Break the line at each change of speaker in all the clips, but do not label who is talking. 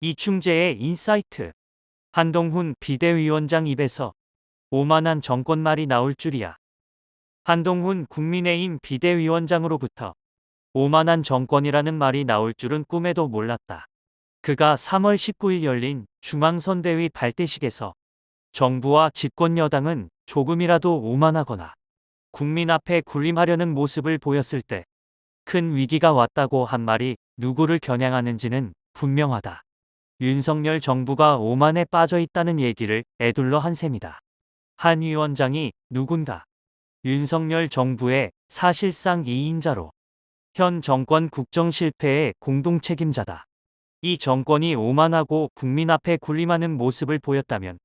이충재의 인사이트. 한동훈 비대위원장 입에서 오만한 정권말이 나올 줄이야. 한동훈 국민의힘 비대위원장으로부터 오만한 정권이라는 말이 나올 줄은 꿈에도 몰랐다. 그가 3월 19일 열린 중앙선대위 발대식에서 정부와 집권여당은 조금이라도 오만하거나 국민 앞에 군림하려는 모습을 보였을 때 큰 위기가 왔다고 한 말이 누구를 겨냥하는지는 분명하다. 윤석열 정부가 오만에 빠져 있다는 얘기를 에둘러 한 셈이다. 한 위원장이 누군가 윤석열 정부의 사실상 2인자로 현 정권 국정 실패의 공동 책임자다. 이 정권이 오만하고 국민 앞에 군림하는 모습을 보였다면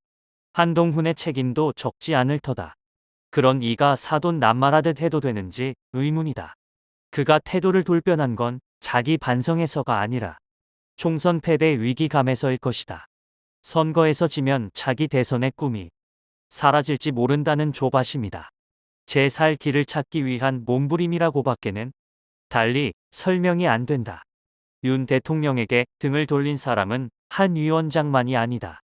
한동훈의 책임도 적지 않을 터다. 그런 이가 사돈 낱말하듯 해도 되는지 의문이다. 그가 태도를 돌변한 건 자기 반성에서가 아니라 총선 패배 위기감에서일 것이다. 선거에서 지면 자기 대선의 꿈이 사라질지 모른다는 조바심이다. 제 살 길을 찾기 위한 몸부림이라고밖에는 달리 설명이 안 된다. 윤 대통령에게 등을 돌린 사람은 한 위원장만이 아니다.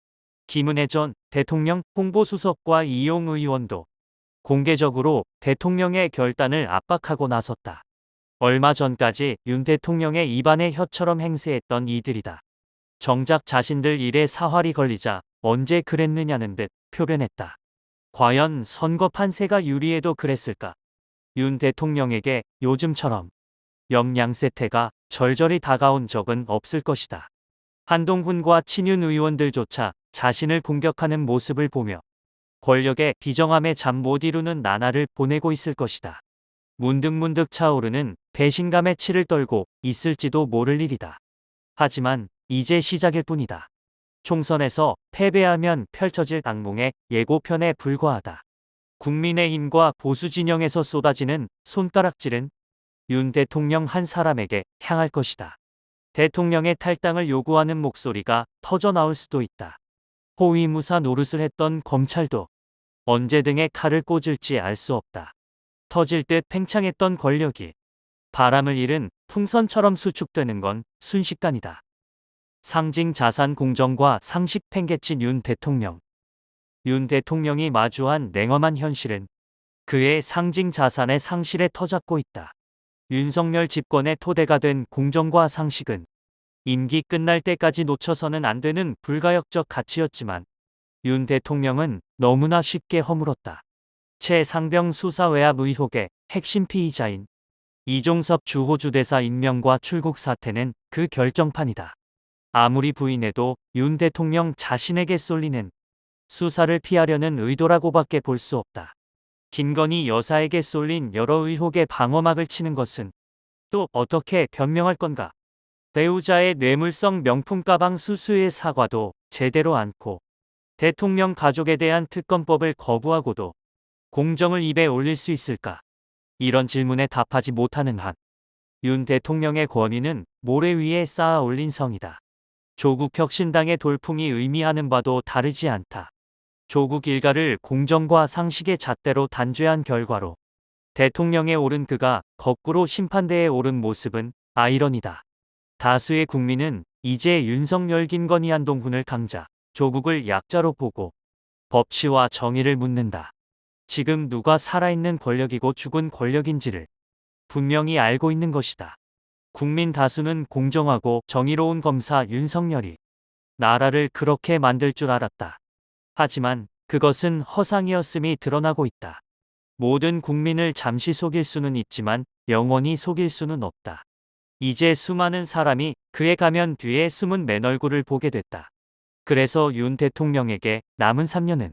김은혜 전 대통령 홍보수석과 이용 의원도 공개적으로 대통령의 결단을 압박하고 나섰다. 얼마 전까지 윤 대통령의 입안의 혀처럼 행세했던 이들이다. 정작 자신들 일에 사활이 걸리자 언제 그랬느냐는 듯 표변했다. 과연 선거 판세가 유리해도 그랬을까? 윤 대통령에게 요즘처럼 영양세태가 절절히 다가온 적은 없을 것이다. 한동훈과 친윤 의원들조차 자신을 공격하는 모습을 보며 권력의 비정함에 잠 못 이루는 나날을 보내고 있을 것이다. 문득문득 차오르는 배신감에 치를 떨고 있을지도 모를 일이다. 하지만 이제 시작일 뿐이다. 총선에서 패배하면 펼쳐질 악몽의 예고편에 불과하다. 국민의힘과 보수 진영에서 쏟아지는 손가락질은 윤 대통령 한 사람에게 향할 것이다. 대통령의 탈당을 요구하는 목소리가 터져나올 수도 있다. 호위무사 노릇을 했던 검찰도 언제 등에 칼을 꽂을지 알 수 없다. 터질 듯 팽창했던 권력이 바람을 잃은 풍선처럼 수축되는 건 순식간이다. 상징 자산 공정과 상식 팽개친 윤 대통령. 윤 대통령이 마주한 냉엄한 현실은 그의 상징 자산의 상실에 터잡고 있다. 윤석열 집권의 토대가 된 공정과 상식은 임기 끝날 때까지 놓쳐서는 안 되는 불가역적 가치였지만 윤 대통령은 너무나 쉽게 허물었다. 최상병 수사 외압 의혹의 핵심 피의자인 이종섭 주호주대사 임명과 출국 사태는 그 결정판이다. 아무리 부인해도 윤 대통령 자신에게 쏠리는 수사를 피하려는 의도라고밖에 볼 수 없다. 김건희 여사에게 쏠린 여러 의혹의 방어막을 치는 것은 또 어떻게 변명할 건가? 배우자의 뇌물성 명품 가방 수수의 사과도 제대로 않고 대통령 가족에 대한 특검법을 거부하고도 공정을 입에 올릴 수 있을까? 이런 질문에 답하지 못하는 한 윤 대통령의 권위는 모래 위에 쌓아 올린 성이다. 조국 혁신당의 돌풍이 의미하는 바도 다르지 않다. 조국 일가를 공정과 상식의 잣대로 단죄한 결과로 대통령에 오른 그가 거꾸로 심판대에 오른 모습은 아이러니다. 다수의 국민은 이제 윤석열 김건희 한동훈을 강자, 조국을 약자로 보고 법치와 정의를 묻는다. 지금 누가 살아있는 권력이고 죽은 권력인지를 분명히 알고 있는 것이다. 국민 다수는 공정하고 정의로운 검사 윤석열이 나라를 그렇게 만들 줄 알았다. 하지만 그것은 허상이었음이 드러나고 있다. 모든 국민을 잠시 속일 수는 있지만 영원히 속일 수는 없다. 이제 수많은 사람이 그의 가면 뒤에 숨은 맨 얼굴을 보게 됐다. 그래서 윤 대통령에게 남은 3년은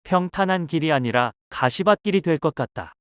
평탄한 길이 아니라 가시밭길이 될 것 같다.